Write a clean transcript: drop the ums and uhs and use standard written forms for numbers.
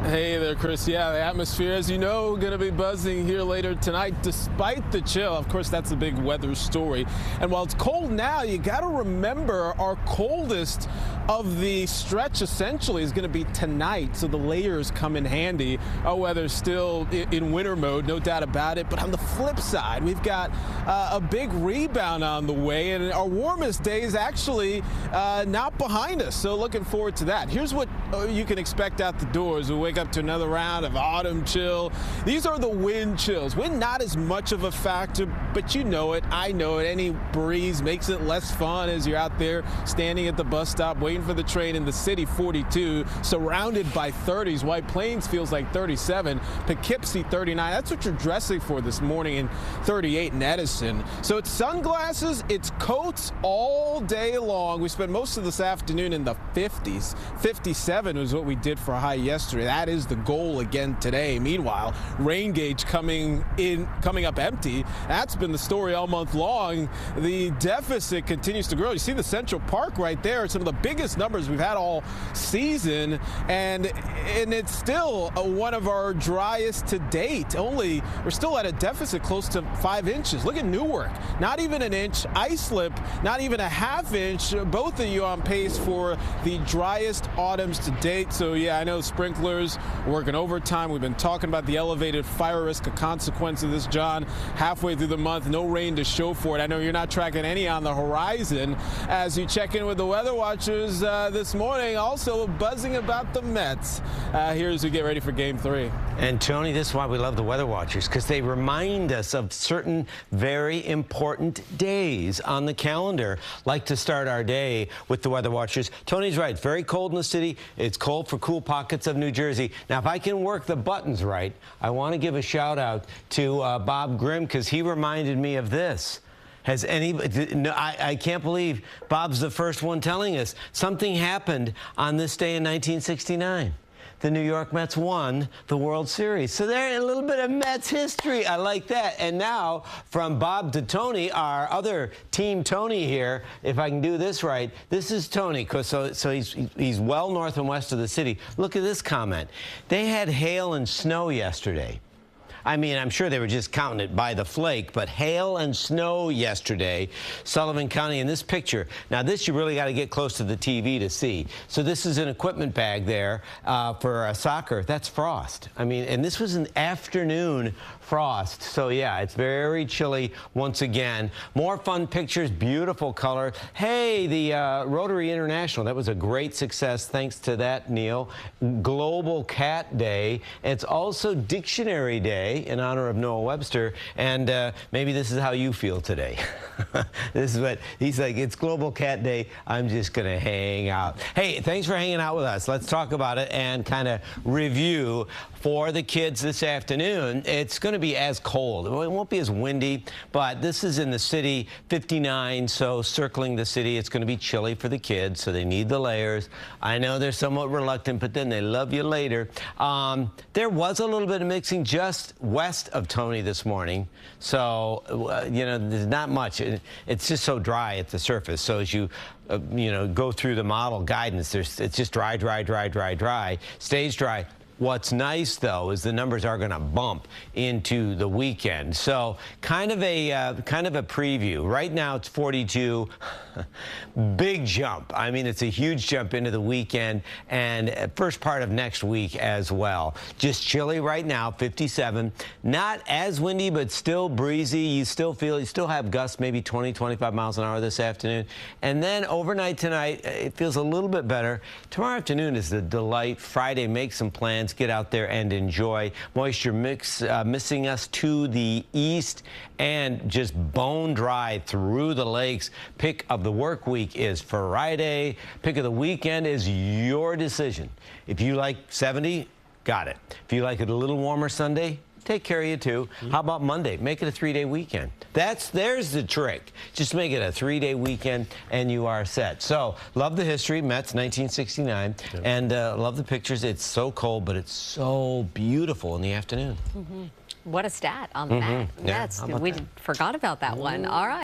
Hey there, Chris. Yeah, the atmosphere, as you know, going to be buzzing here later tonight, despite the chill. Of course, that's a big weather story. And while it's cold now, you got to remember our coldest of the stretch essentially is going to be tonight. So the layers come in handy. Our weather's still in winter mode, no doubt about it. But on the flip side, we've got a big rebound on the way, and our warmest day is actually not behind us. So looking forward to that. Here's what you can expect out the doors. We wake up to another round of autumn chill. These are the wind chills. Wind not as much of a factor, but you know it. I know it. Any breeze makes it less fun as you're out there standing at the bus stop waiting for the train in the city. 42, surrounded by 30s. White Plains feels like 37. Poughkeepsie 39. That's what you're dressing for this morning, in 38 in Edison. So it's sunglasses, it's coats all day long. We spent most of this afternoon in the 50s. 57 was what we did for a high yesterday. That is the goal again today. Meanwhile, rain gauge coming up empty. That's been the story all month long. The deficit continues to grow. You see the Central Park right there. Some of the biggest numbers we've had all season, and it's still one of our driest to date. We're still at a deficit close to 5 inches. Look at Newark, not even an inch. Islip, not even a half inch. Both of you on pace for the driest autumns to date. So yeah, I know sprinklers working overtime. We've been talking about the elevated fire risk, a consequence of this, John. Halfway through the month, no rain to show for it. I know you're not tracking any on the horizon as you check in with the weather watchers this morning. Also buzzing about the Mets here as we get ready for Game 3. And Tony, this is why we love the weather watchers, because they remind us of certain very important days on the calendar. Like to start our day with the weather watchers. Tony's right. It's very cold in the city. It's cold for cool pockets of New Jersey. Now, if I can work the buttons right, I want to give a shout out to Bob Grimm, because he reminded me of this. Has anybody? No, I can't believe Bob's the first one telling us something happened on this day in 1969. The New York Mets won the World Series. So there's a little bit of Mets history. I like that. And now, from Bob to Tony, our other team Tony here, if I can do this right, this is Tony, so he's well north and west of the city. Look at this comment. They had hail and snow yesterday. I mean, I'm sure they were just counting it by the flake, but hail and snow yesterday, Sullivan County, in this picture. Now, this you really got to get close to the TV to see. So this is an equipment bag there for soccer. That's frost. I mean, and this was an afternoon frost. So, yeah, it's very chilly once again. More fun pictures, beautiful color. Hey, the Rotary International, that was a great success. Thanks to that, Neil. Global Cat Day. It's also Dictionary Day in honor of Noah Webster, and maybe this is how you feel today. This is what he's like. It's Global Cat Day. I'm just gonna hang out. Hey, thanks for hanging out with us. Let's talk about it and kind of review for the kids this afternoon. It's going to be as cold. It won't be as windy, but this is in the city, 59, so circling the city. It's going to be chilly for the kids, so they need the layers. I know they're somewhat reluctant, but then they love you later. There was a little bit of mixing just west of Tony this morning, so you know, there's not much. It's just so dry at the surface. So as you you know, go through the model guidance, it's just dry, dry, dry, dry, dry. Stays dry. What's nice, though, is the numbers are going to bump into the weekend. So kind of a preview. Right now, it's 42. Big jump. I mean, it's a huge jump into the weekend and first part of next week as well. Just chilly right now, 57. Not as windy, but still breezy. You still have gusts, maybe 20, 25 miles an hour this afternoon. And then overnight tonight, it feels a little bit better. Tomorrow afternoon is the delight. Friday, make some plans. Get out there and enjoy. Moisture missing us to the east and just bone dry through the lakes. Pick of the work week is Friday. Pick of the weekend is your decision. If you like 70, got it. If you like it a little warmer Sunday, take care of you too. How about Monday? Make it a 3-day weekend. There's the trick. Just make it a 3-day weekend and you are set. So love the history, Mets 1969, and love the pictures. It's so cold, but it's so beautiful in the afternoon. What a stat on that. Yeah, We forgot about that one. All right.